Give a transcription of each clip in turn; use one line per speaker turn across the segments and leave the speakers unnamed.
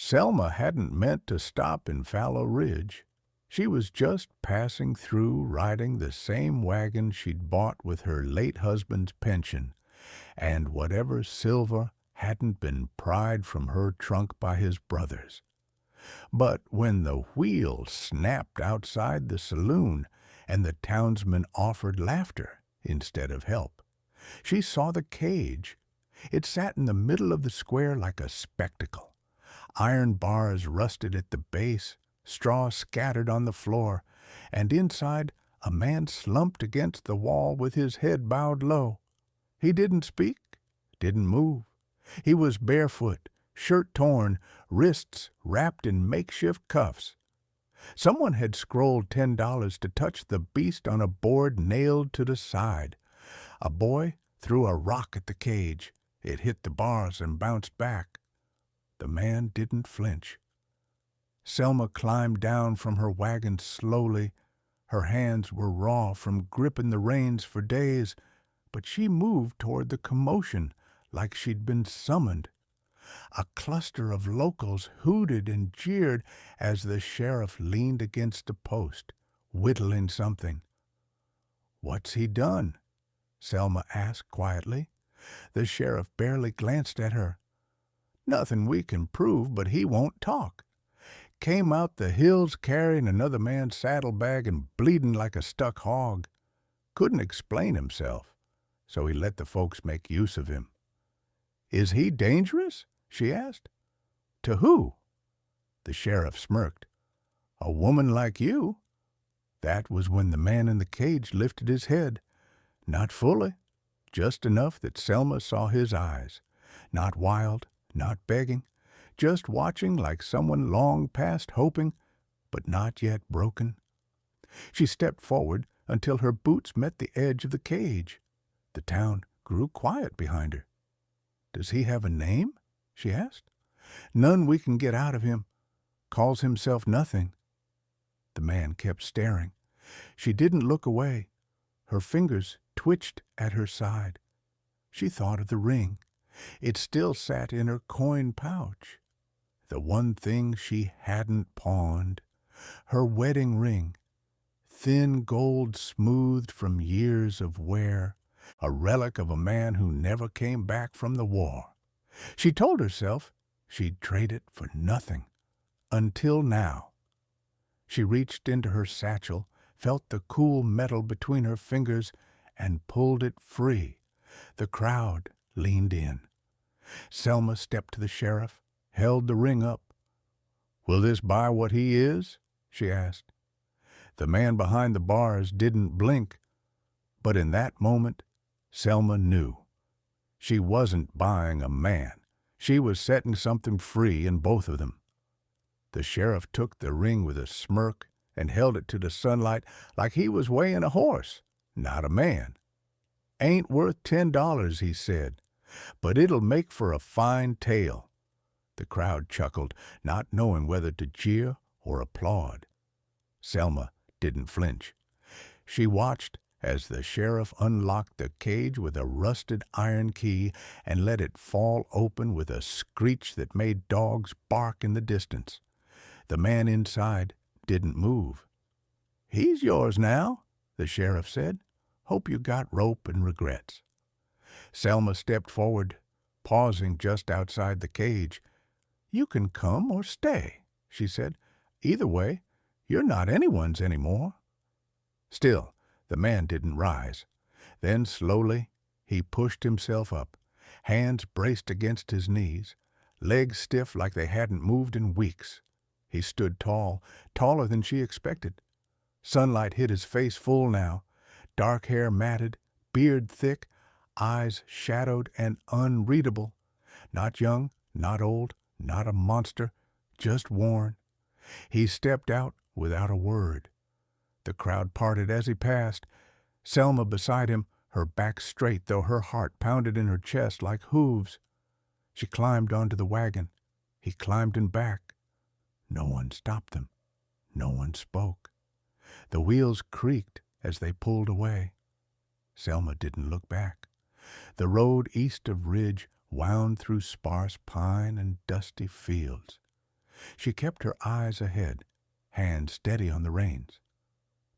Selma hadn't meant to stop in Fallow Ridge. She was just passing through riding the same wagon she'd bought with her late husband's pension, and whatever silver hadn't been pried from her trunk by his brothers. But when the wheel snapped outside the saloon and the townsman offered laughter instead of help, she saw the cage. It sat in the middle of the square like a spectacle. Iron bars rusted at the base, straw scattered on the floor, and inside a man slumped against the wall with his head bowed low. He didn't speak, didn't move. He was barefoot, shirt torn, wrists wrapped in makeshift cuffs. Someone had scrolled $10 to touch the beast on a board nailed to the side. A boy threw a rock at the cage. It hit the bars and bounced back. The man didn't flinch. Selma climbed down from her wagon slowly. Her hands were raw from gripping the reins for days, but she moved toward the commotion like she'd been summoned. A cluster of locals hooted and jeered as the sheriff leaned against a post, whittling something. "What's he done?" Selma asked quietly. The sheriff barely glanced at her. "Nothing we can prove, but he won't talk. Came out the hills carrying another man's saddlebag and bleeding like a stuck hog. Couldn't explain himself, so he let the folks make use of him." "Is he dangerous?" she asked. "To who?" The sheriff smirked. "A woman like you." That was when the man in the cage lifted his head. Not fully, just enough that Selma saw his eyes. Not wild, not begging, just watching like someone long past hoping, but not yet broken. She stepped forward until her boots met the edge of the cage. The town grew quiet behind her. "Does he have a name?" she asked. "None we can get out of him. Calls himself nothing." The man kept staring. She didn't look away. Her fingers twitched at her side. She thought of the ring. It still sat in her coin pouch. The one thing she hadn't pawned. Her wedding ring. Thin gold smoothed from years of wear. A relic of a man who never came back from the war. She told herself she'd trade it for nothing. Until now. She reached into her satchel, felt the cool metal between her fingers, and pulled it free. The crowd leaned in. Selma stepped to the sheriff, held the ring up. "Will this buy what he is?" she asked. The man behind the bars didn't blink, but in that moment, Selma knew. She wasn't buying a man. She was setting something free in both of them. The sheriff took the ring with a smirk and held it to the sunlight like he was weighing a horse, not a man. "Ain't worth $10, he said, "but it'll make for a fine tale." The crowd chuckled, not knowing whether to jeer or applaud. Selma didn't flinch. She watched as the sheriff unlocked the cage with a rusted iron key and let it fall open with a screech that made dogs bark in the distance. The man inside didn't move. "He's yours now," the sheriff said. "Hope you got rope and regrets." Selma stepped forward, pausing just outside the cage. "You can come or stay," she said. "Either way, you're not anyone's anymore." Still, the man didn't rise. Then slowly he pushed himself up, hands braced against his knees, legs stiff like they hadn't moved in weeks. He stood tall, taller than she expected. Sunlight hit his face full now, dark hair matted, beard thick, eyes shadowed and unreadable. Not young, not old, not a monster, just worn. He stepped out without a word. The crowd parted as he passed. Selma beside him, her back straight though her heart pounded in her chest like hooves. She climbed onto the wagon. He climbed in back. No one stopped them. No one spoke. The wheels creaked as they pulled away. Selma didn't look back. The road east of Ridge wound through sparse pine and dusty fields. She kept her eyes ahead, hands steady on the reins.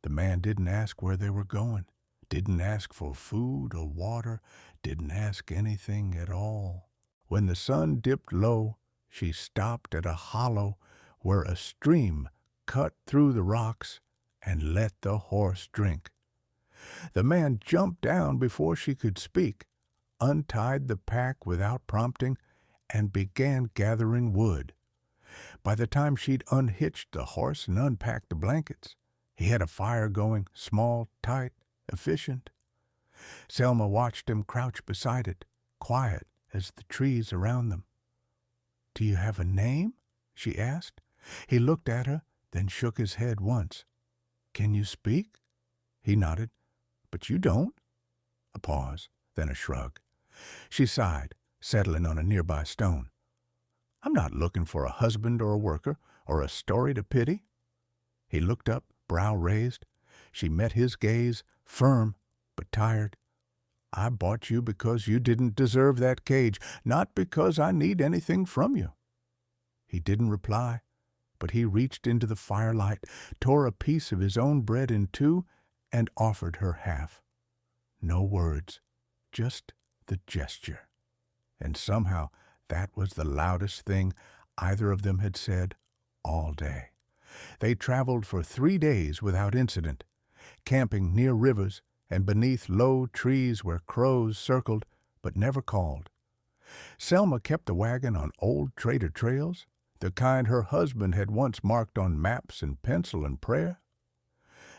The man didn't ask where they were going, didn't ask for food or water, didn't ask anything at all. When the sun dipped low, she stopped at a hollow where a stream cut through the rocks and let the horse drink. The man jumped down before she could speak, untied the pack without prompting, and began gathering wood. By the time she'd unhitched the horse and unpacked the blankets, he had a fire going, small, tight, efficient. Selma watched him crouch beside it, quiet as the trees around them. "Do you have a name?" she asked. He looked at her, then shook his head once. "Can you speak?" He nodded. "But you don't." A pause, then a shrug. She sighed, settling on a nearby stone. "I'm not looking for a husband or a worker, or a story to pity." He looked up, brow raised. She met his gaze, firm but tired. "I bought you because you didn't deserve that cage, not because I need anything from you." He didn't reply, but he reached into the firelight, tore a piece of his own bread in two, and offered her half. No words, just the gesture. And somehow that was the loudest thing either of them had said all day. They traveled for 3 days without incident, camping near rivers and beneath low trees where crows circled but never called. Selma kept the wagon on old trader trails, the kind her husband had once marked on maps and pencil and prayer.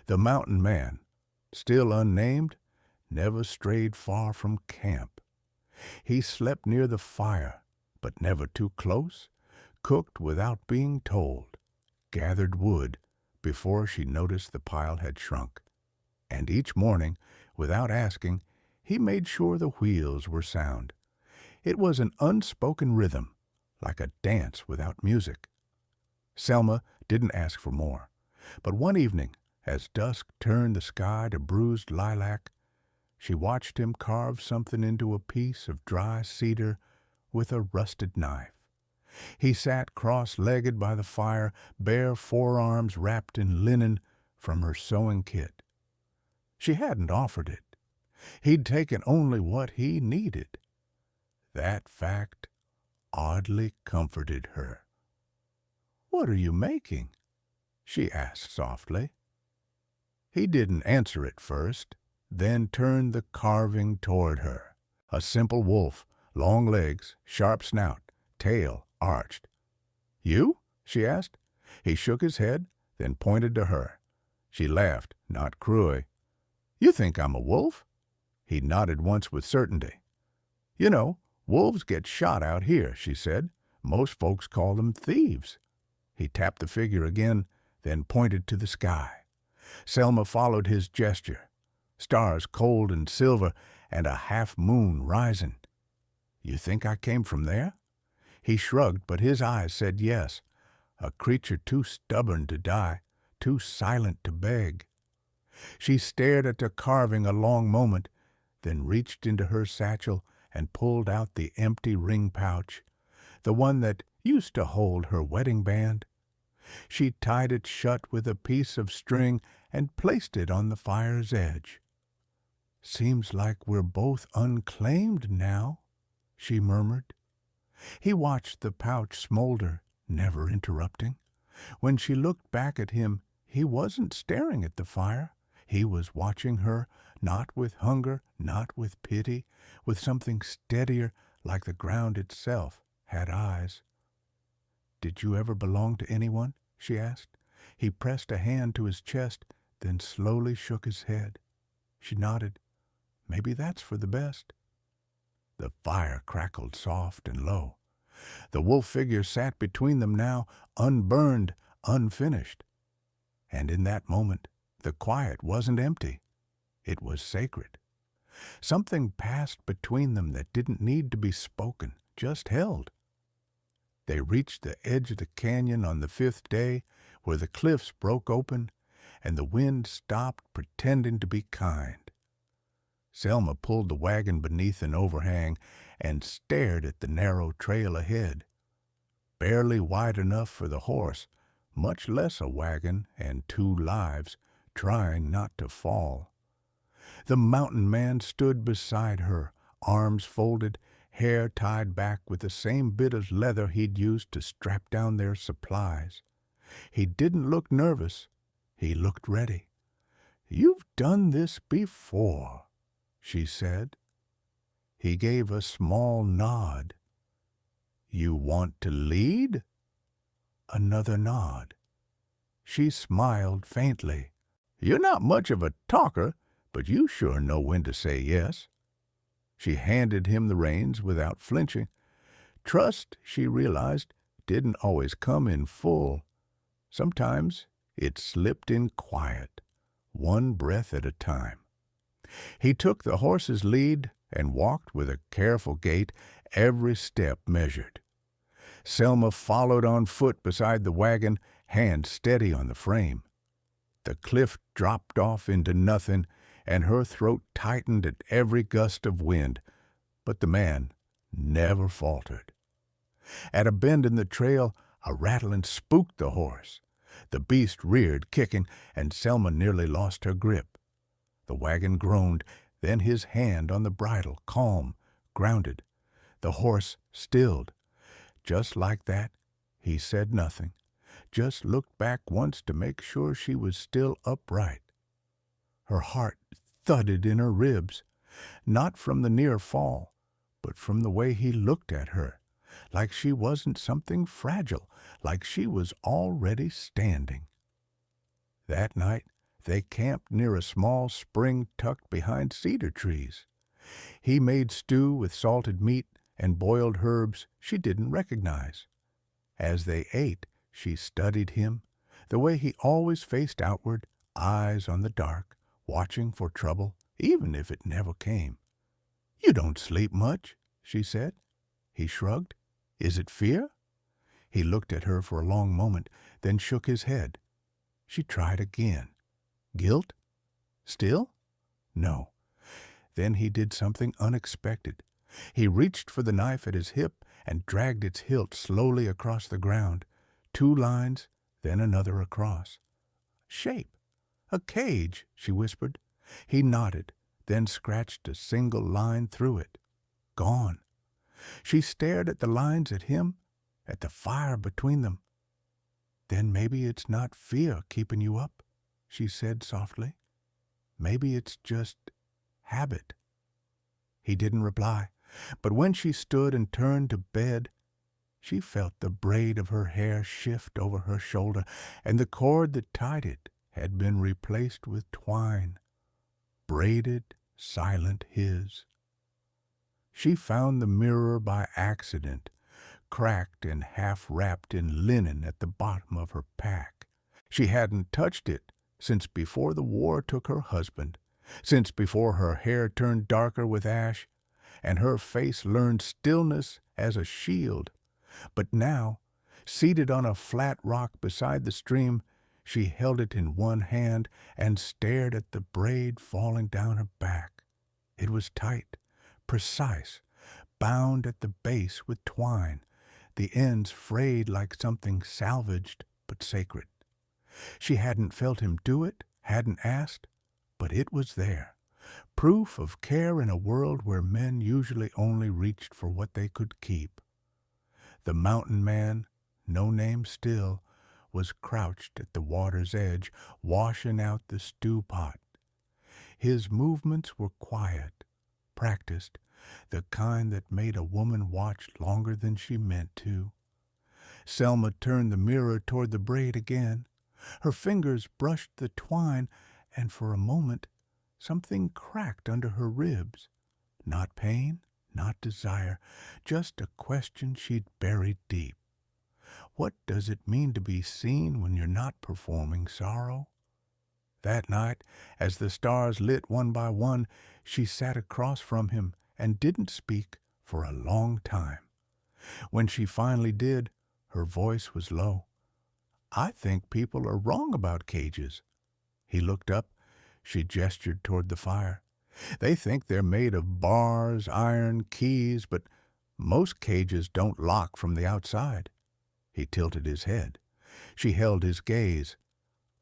The mountain man, still unnamed, never strayed far from camp. He slept near the fire, but never too close, cooked without being told, gathered wood before she noticed the pile had shrunk. And each morning, without asking, he made sure the wheels were sound. It was an unspoken rhythm, like a dance without music. Selma didn't ask for more, but one evening, as dusk turned the sky to bruised lilac, she watched him carve something into a piece of dry cedar with a rusted knife. He sat cross-legged by the fire, bare forearms wrapped in linen from her sewing kit. She hadn't offered it. He'd taken only what he needed. That fact oddly comforted her. "What are you making?" she asked softly. He didn't answer at first, then turned the carving toward her. A simple wolf, long legs, sharp snout, tail arched. "You?" she asked. He shook his head, then pointed to her. She laughed, not cruelly. "You think I'm a wolf?" He nodded once with certainty. "You know, wolves get shot out here," she said. "Most folks call them thieves." He tapped the figure again, then pointed to the sky. Selma followed his gesture. Stars cold and silver, and a half-moon rising. "You think I came from there?" He shrugged, but his eyes said yes. A creature too stubborn to die, too silent to beg. She stared at the carving a long moment, then reached into her satchel and pulled out the empty ring pouch, the one that used to hold her wedding band. She tied it shut with a piece of string and placed it on the fire's edge. "Seems like we're both unclaimed now," she murmured. He watched the pouch smolder, never interrupting. When she looked back at him, he wasn't staring at the fire. He was watching her, not with hunger, not with pity, with something steadier, like the ground itself had eyes. "Did you ever belong to anyone?" she asked. He pressed a hand to his chest, then slowly shook his head. She nodded. "Maybe that's for the best." The fire crackled soft and low. The wolf figure sat between them now, unburned, unfinished. And in that moment, the quiet wasn't empty. It was sacred. Something passed between them that didn't need to be spoken, just held. They reached the edge of the canyon on the 5th day, where the cliffs broke open, and the wind stopped pretending to be kind. Selma pulled the wagon beneath an overhang and stared at the narrow trail ahead. barely wide enough for the horse, much less a wagon and two lives, trying not to fall. The mountain man stood beside her, arms folded, hair tied back with the same bit of leather he'd used to strap down their supplies. He didn't look nervous. He looked ready. "You've done this before," she said. He gave a small nod. "You want to lead?" Another nod. She smiled faintly. "You're not much of a talker, but you sure know when to say yes." She handed him the reins without flinching. Trust, she realized, didn't always come in full. Sometimes it slipped in quiet, one breath at a time. He took the horse's lead and walked with a careful gait, every step measured. Selma followed on foot beside the wagon, hand steady on the frame. The cliff dropped off into nothing, and her throat tightened at every gust of wind, but the man never faltered. At a bend in the trail, a rattling spooked the horse. The beast reared, kicking, and Selma nearly lost her grip. The wagon groaned, then his hand on the bridle, calm, grounded. The horse stilled. Just like that, he said nothing, just looked back once to make sure she was still upright. Her heart thudded in her ribs, not from the near fall, but from the way he looked at her, like she wasn't something fragile, like she was already standing. That night, they camped near a small spring tucked behind cedar trees. He made stew with salted meat and boiled herbs she didn't recognize. As they ate, she studied him, the way he always faced outward, eyes on the dark, watching for trouble, even if it never came. "You don't sleep much," she said. He shrugged. "Is it fear?" He looked at her for a long moment, then shook his head. She tried again. "Guilt? Still?" "No." Then he did something unexpected. He reached for the knife at his hip and dragged its hilt slowly across the ground. 2 lines, then another across. "Shape. A cage," she whispered. He nodded, then scratched a single line through it. Gone. She stared at the lines at him, at the fire between them. "Then maybe it's not fear keeping you up," she said softly. "Maybe it's just habit." He didn't reply, but when she stood and turned to bed, she felt the braid of her hair shift over her shoulder, and the cord that tied it had been replaced with twine, braided, silent his. She found the mirror by accident, cracked and half-wrapped in linen at the bottom of her pack. She hadn't touched it since before the war took her husband, since before her hair turned darker with ash, and her face learned stillness as a shield. But now, seated on a flat rock beside the stream, she held it in one hand and stared at the braid falling down her back. It was tight, precise, bound at the base with twine, the ends frayed like something salvaged but sacred. She hadn't felt him do it, hadn't asked, but it was there, proof of care in a world where men usually only reached for what they could keep. The mountain man, no name still, was crouched at the water's edge, washing out the stew pot. His movements were quiet, practiced, the kind that made a woman watch longer than she meant to. Selma turned the mirror toward the braid again. Her fingers brushed the twine, and for a moment something cracked under her ribs. Not pain, not desire, just a question she'd buried deep. What does it mean to be seen when you're not performing sorrow? That night, as the stars lit one by one, she sat across from him and didn't speak for a long time. When she finally did, her voice was low. "I think people are wrong about cages." He looked up. She gestured toward the fire. "They think they're made of bars, iron, keys, but most cages don't lock from the outside." He tilted his head. She held his gaze.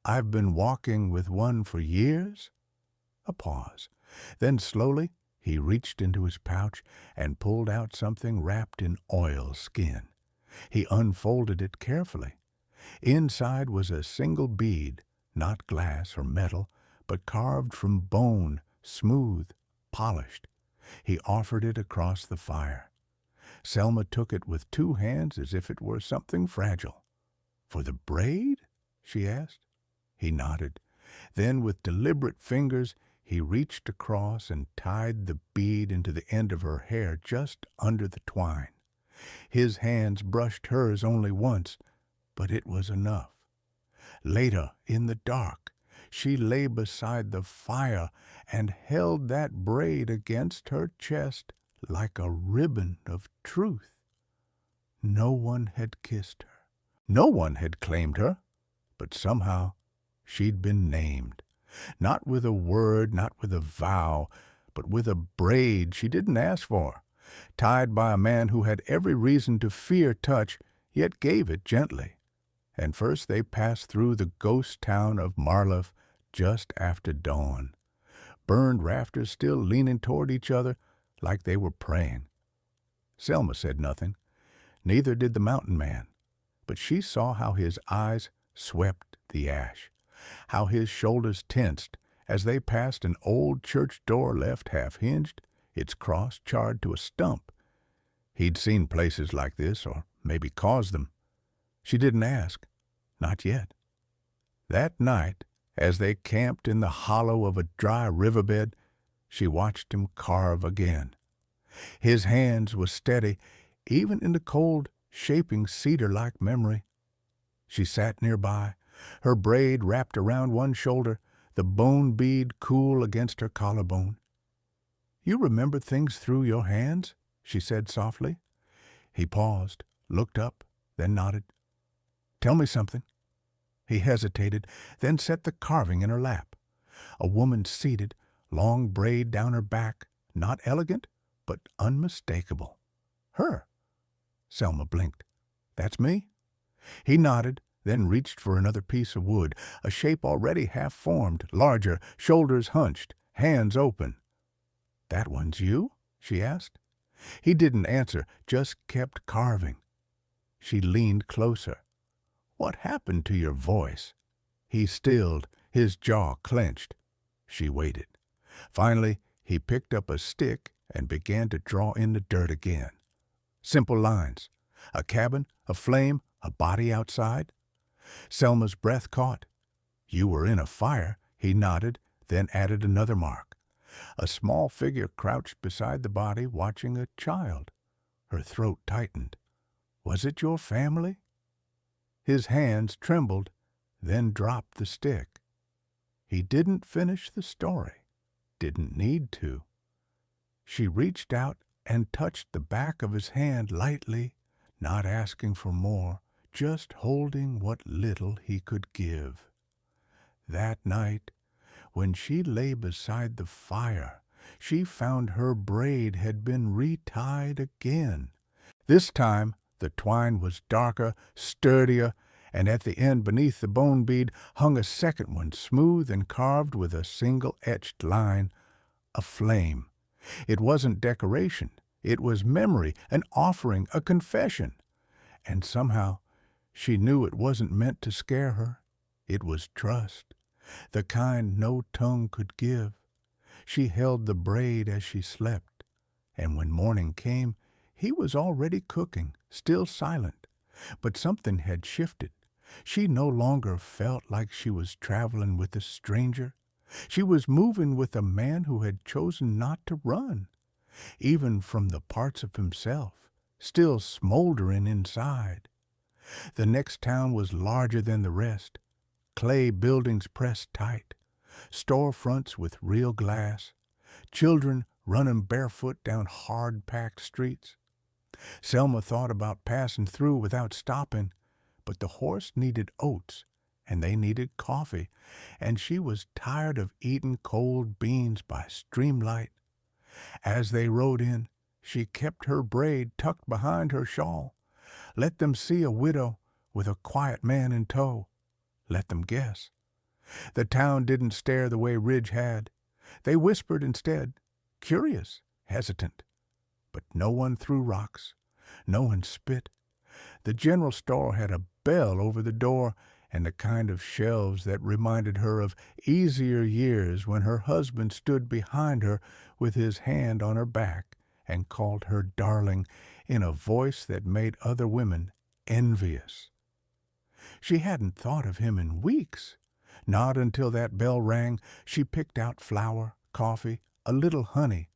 "I've been walking with one for years?" A pause. Then slowly he reached into his pouch and pulled out something wrapped in oil skin. He unfolded it carefully. Inside was a single bead, not glass or metal, but carved from bone, smooth, polished. He offered it across the fire. Selma took it with two hands as if it were something fragile. "For the braid?" she asked. He nodded. Then, with deliberate fingers, he reached across and tied the bead into the end of her hair just under the twine. His hands brushed hers only once, but it was enough. Later, in the dark, she lay beside the fire and held that braid against her chest like a ribbon of truth. No one had kissed her. No one had claimed her, but somehow she'd been named. Not with a word, not with a vow, but with a braid she didn't ask for, tied by a man who had every reason to fear touch, yet gave it gently. And first they passed through the ghost town of Marlow just after dawn, burned rafters still leaning toward each other like they were praying. Selma said nothing, neither did the mountain man, but she saw how his eyes swept the ash, how his shoulders tensed as they passed an old church door left half-hinged, its cross charred to a stump. He'd seen places like this, or maybe caused them. She didn't ask. Not yet. That night, as they camped in the hollow of a dry riverbed, she watched him carve again. His hands were steady, even in the cold, shaping cedar-like memory. She sat nearby, her braid wrapped around one shoulder, the bone bead cool against her collarbone. "You remember things through your hands?" she said softly. He paused, looked up, then nodded. "Tell me something." He hesitated, then set the carving in her lap. A woman seated, long braid down her back, not elegant, but unmistakable. Her. Selma blinked. "That's me?" He nodded, then reached for another piece of wood, a shape already half-formed, larger, shoulders hunched, hands open. "That one's you?" she asked. He didn't answer, just kept carving. She leaned closer. "What happened to your voice?" He stilled, his jaw clenched. She waited. Finally, he picked up a stick and began to draw in the dirt again. Simple lines. A cabin, a flame, a body outside. Selma's breath caught. "You were in a fire," he nodded, then added another mark. A small figure crouched beside the body, watching a child. Her throat tightened. "Was it your family?" His hands trembled, then dropped the stick. He didn't finish the story. Didn't need to. She reached out and touched the back of his hand lightly, not asking for more, just holding what little he could give. That night, when she lay beside the fire, she found her braid had been retied again. This time the twine was darker, sturdier, and at the end beneath the bone bead hung a second one, smooth and carved with a single etched line, a flame. It wasn't decoration. It was memory, an offering, a confession. And somehow she knew it wasn't meant to scare her. It was trust, the kind no tongue could give. She held the braid as she slept, and when morning came, he was already cooking, still silent. But something had shifted. She no longer felt like she was traveling with a stranger. She was moving with a man who had chosen not to run, even from the parts of himself, still smoldering inside. The next town was larger than the rest. Clay buildings pressed tight, storefronts with real glass, children running barefoot down hard-packed streets. Selma thought about passing through without stopping, but the horse needed oats, and they needed coffee, and she was tired of eating cold beans by streamlight. As they rode in, she kept her braid tucked behind her shawl, let them see a widow, with a quiet man in tow. Let them guess. The town didn't stare the way Ridge had. They whispered instead, curious, hesitant. But no one threw rocks. No one spit. The general store had a bell over the door and the kind of shelves that reminded her of easier years when her husband stood behind her with his hand on her back and called her darling in a voice that made other women envious. She hadn't thought of him in weeks. Not until that bell rang, she picked out flour, coffee, a little honey.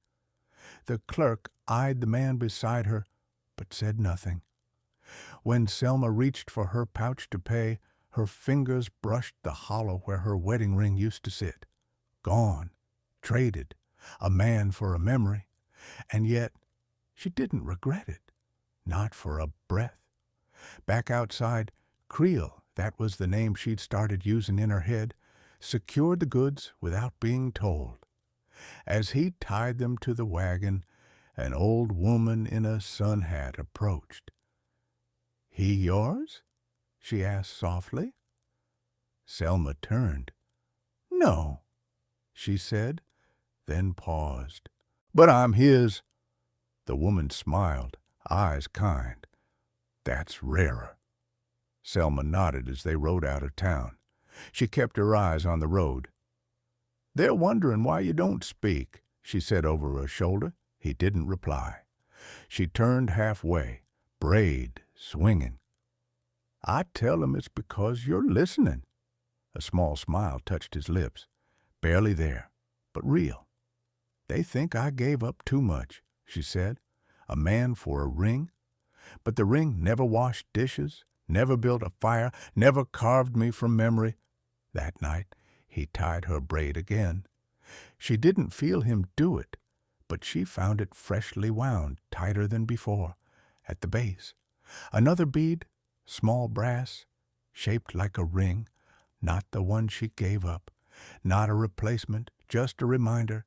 The clerk eyed the man beside her, but said nothing. When Selma reached for her pouch to pay, her fingers brushed the hollow where her wedding ring used to sit. Gone, traded, a man for a memory. And yet she didn't regret it, not for a breath. Back outside, Creel, that was the name she'd started using in her head, secured the goods without being told. As he tied them to the wagon, an old woman in a sun hat approached. "He yours?" she asked softly. Selma turned. "No," she said, then paused. "But I'm his." The woman smiled, eyes kind. "That's rarer." Selma nodded as they rode out of town. She kept her eyes on the road. "They're wondering why you don't speak," she said over her shoulder. He didn't reply. She turned halfway, braid swinging. "I tell 'em it's because you're listening." A small smile touched his lips, barely there, but real. "They think I gave up too much," she said. "A man for a ring. But the ring never washed dishes, never built a fire, never carved me from memory." That night he tied her braid again. She didn't feel him do it, but she found it freshly wound, tighter than before, at the base. Another bead, small brass, shaped like a ring, not the one she gave up, not a replacement, just a reminder.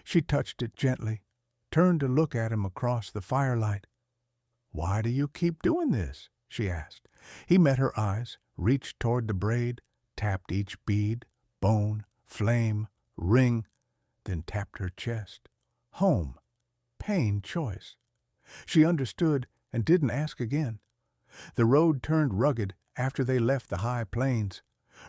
She touched it gently, turned to look at him across the firelight. "Why do you keep doing this?" she asked. He met her eyes, reached toward the braid, tapped each bead, bone, flame, ring, then tapped her chest. Home, pain, choice. She understood and didn't ask again. The road turned rugged after they left the high plains.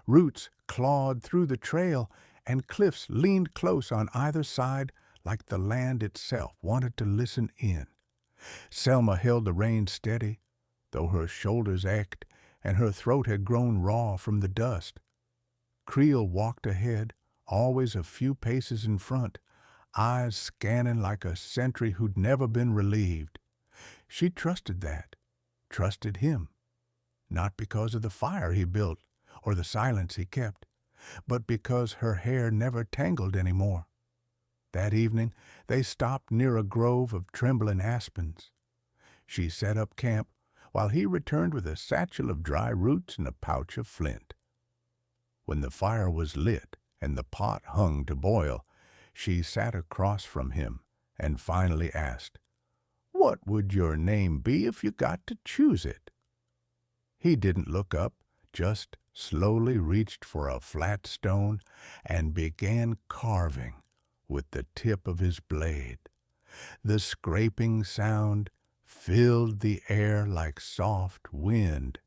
Roots clawed through the trail, and cliffs leaned close on either side like the land itself wanted to listen in. Selma held the reins steady, though her shoulders ached and her throat had grown raw from the dust. Creel walked ahead, always a few paces in front, eyes scanning like a sentry who'd never been relieved. She trusted that, trusted him, not because of the fire he built or the silence he kept, but because her hair never tangled any more. That evening they stopped near a grove of trembling aspens. She set up camp, while he returned with a satchel of dry roots and a pouch of flint. When the fire was lit and the pot hung to boil, she sat across from him and finally asked, "What would your name be if you got to choose it?" He didn't look up, just slowly reached for a flat stone and began carving with the tip of his blade. The scraping sound filled the air like soft wind.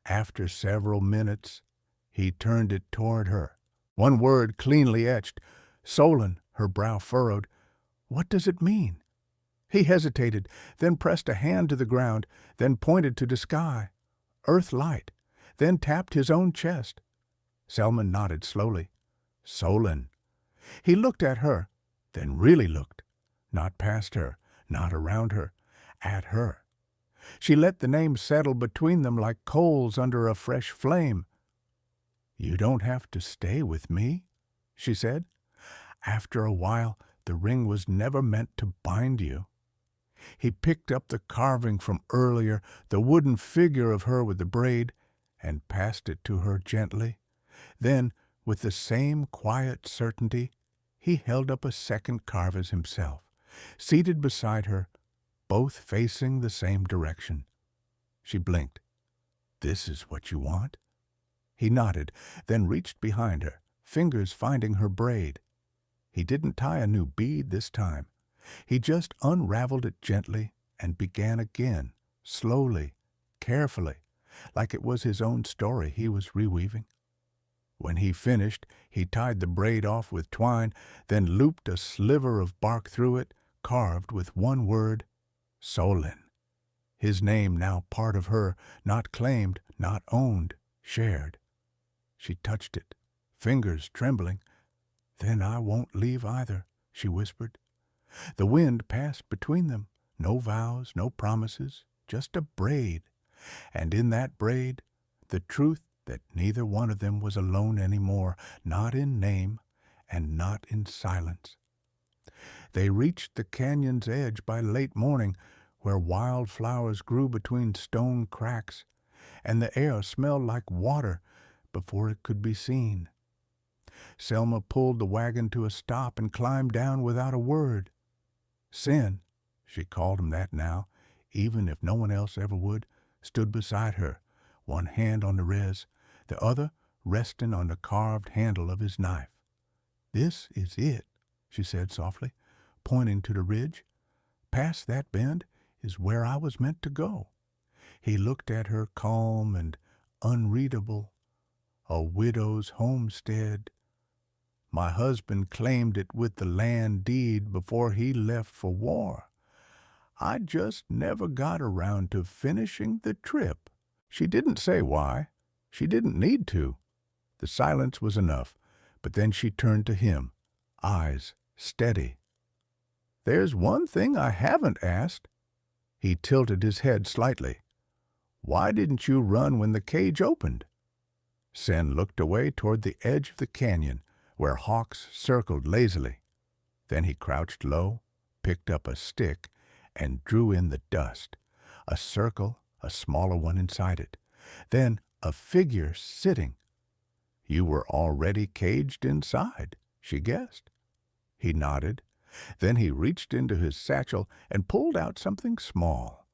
After several minutes, he turned it toward her. One word cleanly etched. Solon, her brow furrowed. "What does it mean?" He hesitated, then pressed a hand to the ground, then pointed to the sky. Earth light, then tapped his own chest. Selma nodded slowly. "Solon." He looked at her, then really looked. Not past her, not around her, at her. She let the name settle between them like coals under a fresh flame. "You don't have to stay with me," she said. "After a while, the ring was never meant to bind you." He picked up the carving from earlier, the wooden figure of her with the braid, and passed it to her gently. Then, with the same quiet certainty, he held up a second carving himself, seated beside her, both facing the same direction. She blinked. "This is what you want?" He nodded, then reached behind her, fingers finding her braid. He didn't tie a new bead this time. He just unraveled it gently and began again, slowly, carefully, like it was his own story he was reweaving. When he finished, he tied the braid off with twine, then looped a sliver of bark through it, carved with one word, Solon. His name now part of her, not claimed, not owned, shared. She touched it, fingers trembling. "Then I won't leave either," she whispered. The wind passed between them, no vows, no promises, just a braid. And in that braid, the truth that neither one of them was alone anymore, not in name and not in silence. They reached the canyon's edge by late morning, where wild flowers grew between stone cracks, and the air smelled like water before it could be seen. Selma pulled the wagon to a stop and climbed down without a word. Sin, she called him that now, even if no one else ever would, stood beside her, one hand on the rez, the other resting on the carved handle of his knife. "This is it," she said softly, pointing to the ridge. "Past that bend is where I was meant to go." He looked at her calm and unreadable. "A widow's homestead. My husband claimed it with the land deed before he left for war. I just never got around to finishing the trip." She didn't say why. She didn't need to. The silence was enough, but then she turned to him, eyes steady. "There's one thing I haven't asked." He tilted his head slightly. "Why didn't you run when the cage opened?" Sen looked away toward the edge of the canyon, where hawks circled lazily. Then he crouched low, picked up a stick, and drew in the dust. A circle, a smaller one inside it. Then a figure sitting. "You were already caged inside," she guessed. He nodded. Then he reached into his satchel and pulled out something small.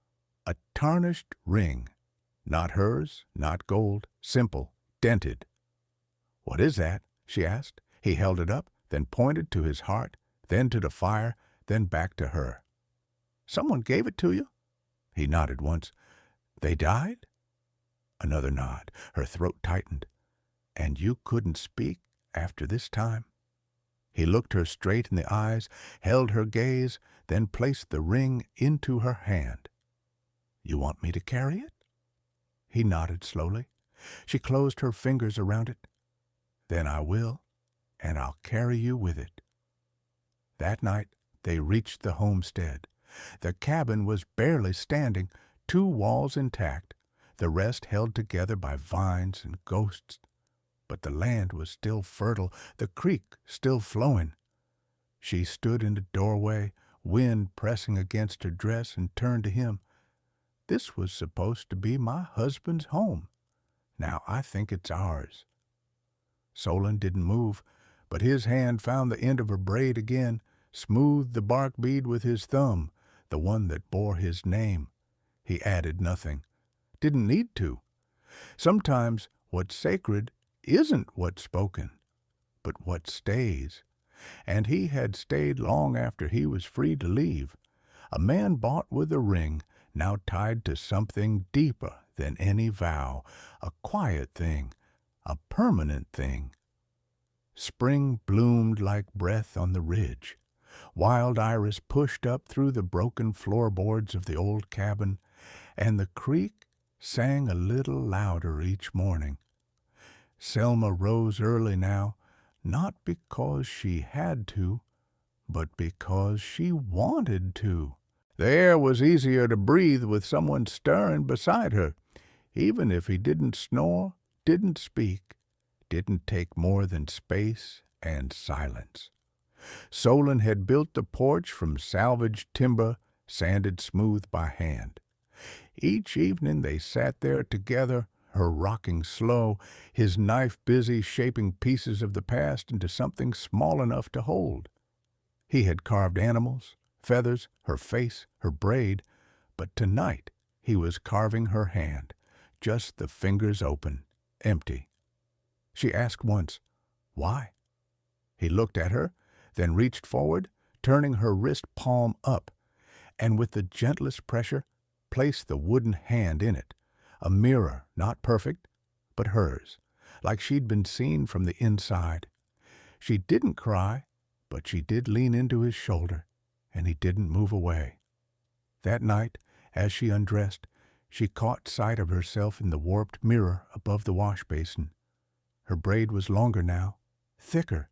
A tarnished ring. Not hers, not gold, simple, dented. "What is that?" she asked. He held it up, then pointed to his heart, then to the fire, then back to her. "Someone gave it to you?" He nodded once. "They died?" Another nod. Her throat tightened. "And you couldn't speak after this time?" He looked her straight in the eyes, held her gaze, then placed the ring into her hand. "You want me to carry it?" He nodded slowly. She closed her fingers around it. "Then I will, and I'll carry you with it." That night they reached the homestead. The cabin was barely standing, 2 walls intact, the rest held together by vines and ghosts. But the land was still fertile, the creek still flowing. She stood in the doorway, wind pressing against her dress, and turned to him. "This was supposed to be my husband's home. Now I think it's ours." Solon didn't move, but his hand found the end of her braid again, smoothed the bark bead with his thumb, the one that bore his name. He added nothing. Didn't need to. Sometimes what's sacred isn't what's spoken, but what stays. And he had stayed long after he was free to leave. A man bought with a ring, now tied to something deeper than any vow, a quiet thing, a permanent thing. Spring bloomed like breath on the ridge. Wild iris pushed up through the broken floorboards of the old cabin, and the creek sang a little louder each morning. Selma rose early now, not because she had to, but because she wanted to. The air was easier to breathe with someone stirring beside her, even if he didn't snore, didn't speak, didn't take more than space and silence. Solon had built the porch from salvaged timber, sanded smooth by hand. Each evening they sat there together, her rocking slow, his knife busy shaping pieces of the past into something small enough to hold. He had carved animals, feathers, her face, her braid, but tonight he was carving her hand, just the fingers open, empty. She asked once, "Why?" He looked at her, then reached forward, turning her wrist palm up, and with the gentlest pressure placed the wooden hand in it, a mirror, not perfect, but hers, like she'd been seen from the inside. She didn't cry, but she did lean into his shoulder, and he didn't move away. That night, as she undressed, she caught sight of herself in the warped mirror above the wash basin. Her braid was longer now, thicker.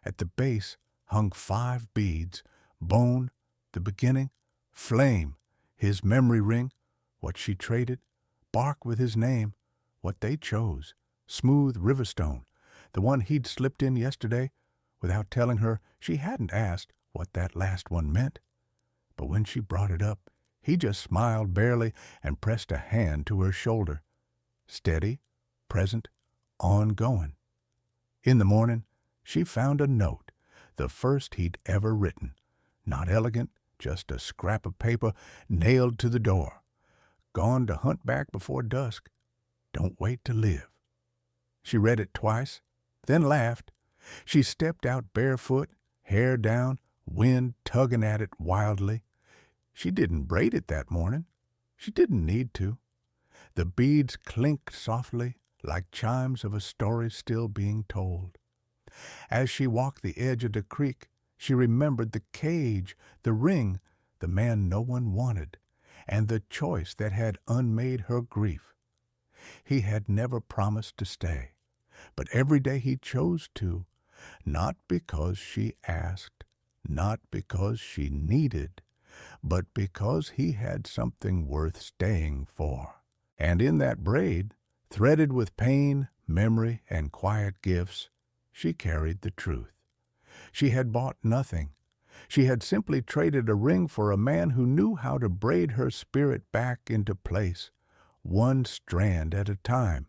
At the base hung 5 beads, bone, the beginning, flame, his memory ring, what she traded, bark with his name, what they chose, smooth riverstone, the one he'd slipped in yesterday, without telling her she hadn't asked what that last one meant. But when she brought it up, he just smiled barely and pressed a hand to her shoulder. Steady, present, ongoing. In the morning, she found a note, the first he'd ever written. Not elegant, just a scrap of paper nailed to the door. Gone to hunt back before dusk. Don't wait to live. She read it twice, then laughed. She stepped out barefoot, hair down, wind tugging at it wildly. She didn't braid it that morning. She didn't need to. The beads clinked softly, like chimes of a story still being told. As she walked the edge of the creek, she remembered the cage, the ring, the man no one wanted, and the choice that had unmade her grief. He had never promised to stay, but every day he chose to, not because she asked, not because she needed, but because he had something worth staying for. And in that braid, threaded with pain, memory, and quiet gifts, she carried the truth. She had bought nothing. She had simply traded a ring for a man who knew how to braid her spirit back into place, one strand at a time.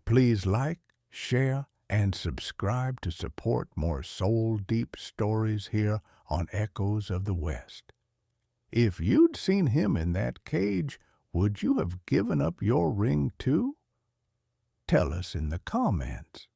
Please like, share, and subscribe to support more soul-deep stories here on Echoes of the West. If you'd seen him in that cage, would you have given up your ring too? Tell us in the comments.